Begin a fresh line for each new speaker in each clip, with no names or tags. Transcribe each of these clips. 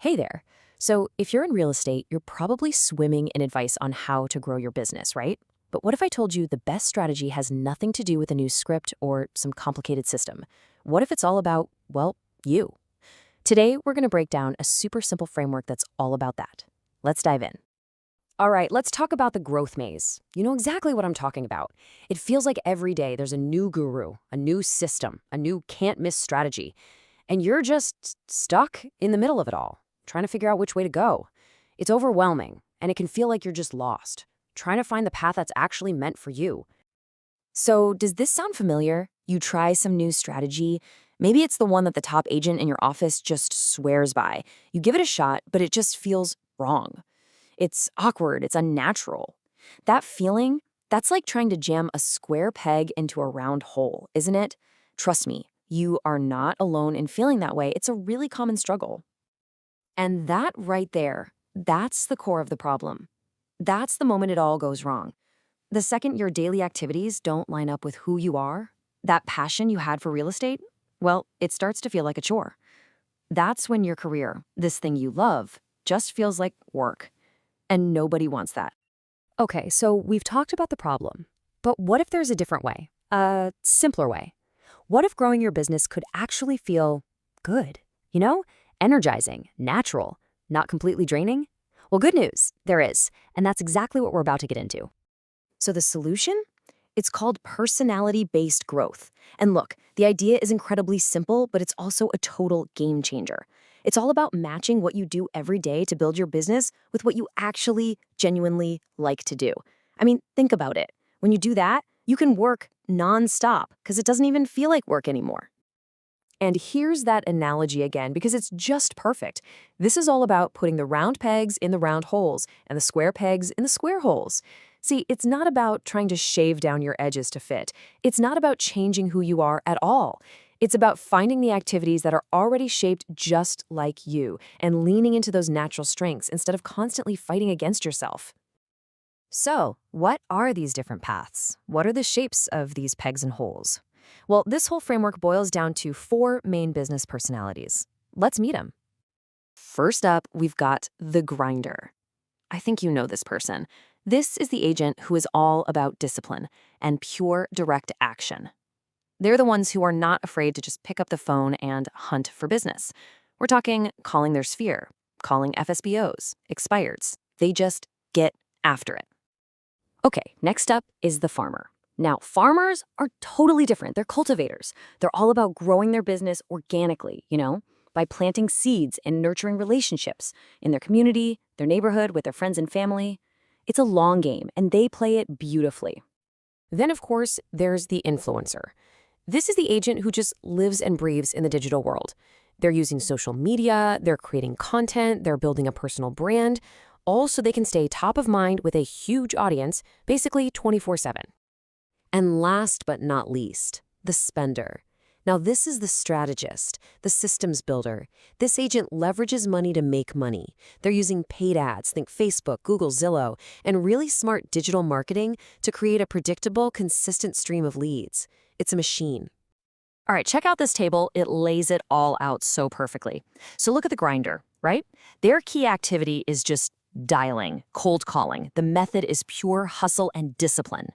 Hey there. So, if you're in real estate, you're probably swimming in advice on how to grow your business, right? But what if I told you the best strategy has nothing to do with a new script or some complicated system? What if it's all about, well, you? Today, we're going to break down a super simple framework that's all about that. Let's dive in. All right, let's talk about the growth maze. You know exactly what I'm talking about. It feels like every day there's a new guru, a new system, a new can't miss strategy, and you're just stuck in the middle of it all, trying to figure out which way to go. It's overwhelming, and it can feel like you're just lost, trying to find the path that's actually meant for you. So, does this sound familiar? You try some new strategy. Maybe it's the one that the top agent in your office just swears by. You give it a shot, but it just feels wrong. It's awkward, it's unnatural. That feeling, that's like trying to jam a square peg into a round hole, isn't it? Trust me, you are not alone in feeling that way. It's a really common struggle. And that right there, that's the core of the problem. That's the moment it all goes wrong. The second your daily activities don't line up with who you are, that passion you had for real estate, well, it starts to feel like a chore. That's when your career, this thing you love, just feels like work. And nobody wants that. Okay, so we've talked about the problem. But what if there's a different way? A simpler way? What if growing your business could actually feel good? You know, energizing, natural, not completely draining? Well, good news, there is. And that's exactly what we're about to get into. So the solution? It's called personality-based growth. And look, the idea is incredibly simple, but it's also a total game changer. It's all about matching what you do every day to build your business with what you actually genuinely like to do. I mean, think about it. When you do that, you can work nonstop because it doesn't even feel like work anymore. And here's that analogy again, because it's just perfect. This is all about putting the round pegs in the round holes and the square pegs in the square holes. See, it's not about trying to shave down your edges to fit. It's not about changing who you are at all. It's about finding the activities that are already shaped just like you and leaning into those natural strengths instead of constantly fighting against yourself. So, what are these different paths? What are the shapes of these pegs and holes? Well, this whole framework boils down to four main business personalities. Let's meet them. First up, we've got the grinder. I think you know this person. This is the agent who is all about discipline and pure direct action. They're the ones who are not afraid to just pick up the phone and hunt for business. We're talking calling their sphere, calling FSBOs, expireds. They just get after it. Okay, next up is the farmer. Now, farmers are totally different. They're cultivators. They're all about growing their business organically, by planting seeds and nurturing relationships in their community, their neighborhood, with their friends and family. It's a long game, and they play it beautifully. Then, of course, there's the influencer. This is the agent who just lives and breathes in the digital world. They're using social media, they're creating content, they're building a personal brand, all so they can stay top of mind with a huge audience, basically 24/7. And last but not least, the spender. Now, this is the strategist, the systems builder. This agent leverages money to make money. They're using paid ads, think Facebook, Google, Zillow, and really smart digital marketing to create a predictable, consistent stream of leads. It's a machine. All right, check out this table. It lays it all out so perfectly. So look at the grinder, right? Their key activity is just dialing, cold calling. The method is pure hustle and discipline.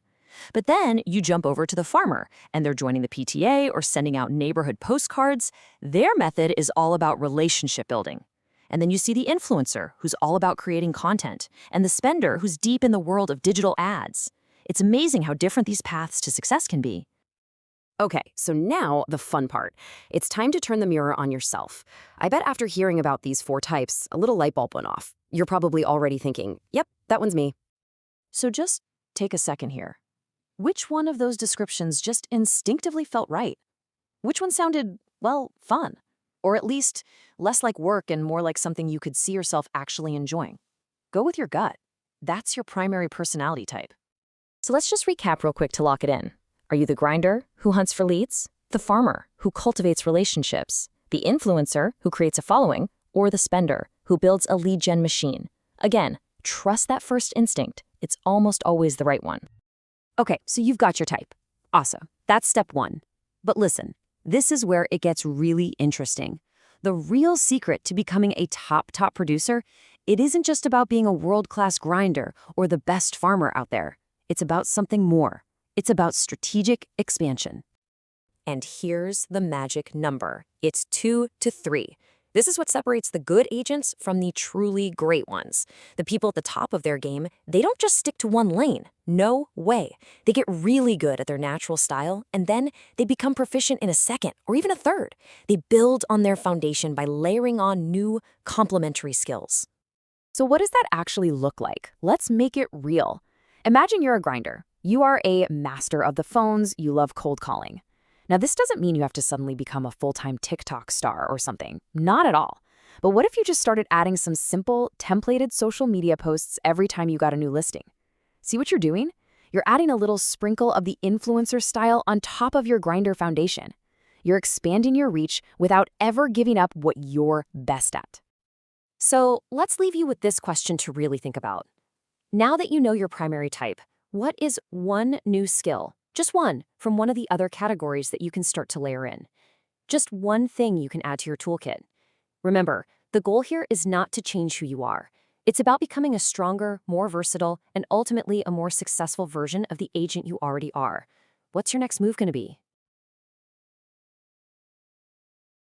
But then you jump over to the farmer, and they're joining the PTA or sending out neighborhood postcards. Their method is all about relationship building. And then you see the influencer, who's all about creating content, and the spender, who's deep in the world of digital ads. It's amazing how different these paths to success can be. Okay, so now the fun part. It's time to turn the mirror on yourself. I bet after hearing about these four types, a little light bulb went off. You're probably already thinking, yep, that one's me. So just take a second here. Which one of those descriptions just instinctively felt right? Which one sounded, well, fun? Or at least less like work and more like something you could see yourself actually enjoying? Go with your gut. That's your primary personality type. So let's just recap real quick to lock it in. Are you the grinder, who hunts for leads? The farmer, who cultivates relationships? The influencer, who creates a following? Or the spender, who builds a lead gen machine? Again, trust that first instinct. It's almost always the right one. Okay, so you've got your type. Awesome. That's step one. But listen, this is where it gets really interesting. The The real secret to becoming a top producer, it isn't just about being a world-class grinder or the best farmer out there. It's about something more. It's about strategic expansion. And here's the magic number. It's 2 to 3. This is what separates the good agents from the truly great ones. The people at the top of their game, they don't just stick to one lane. No way. They get really good at their natural style, and then they become proficient in a second or even a third. They build on their foundation by layering on new complementary skills. So what does that actually look like? Let's make it real. Imagine you're a grinder. You are a master of the phones, you love cold calling. Now, this doesn't mean you have to suddenly become a full-time TikTok star or something. Not at all. But what if you just started adding some simple, templated social media posts every time you got a new listing? See what you're doing? You're adding a little sprinkle of the influencer style on top of your grinder foundation. You're expanding your reach without ever giving up what you're best at. So let's leave you with this question to really think about. Now that you know your primary type, what is one new skill? Just one from one of the other categories that you can start to layer in. Just one thing you can add to your toolkit. Remember, the goal here is not to change who you are. It's about becoming a stronger, more versatile, and ultimately a more successful version of the agent you already are. What's your next move going to be?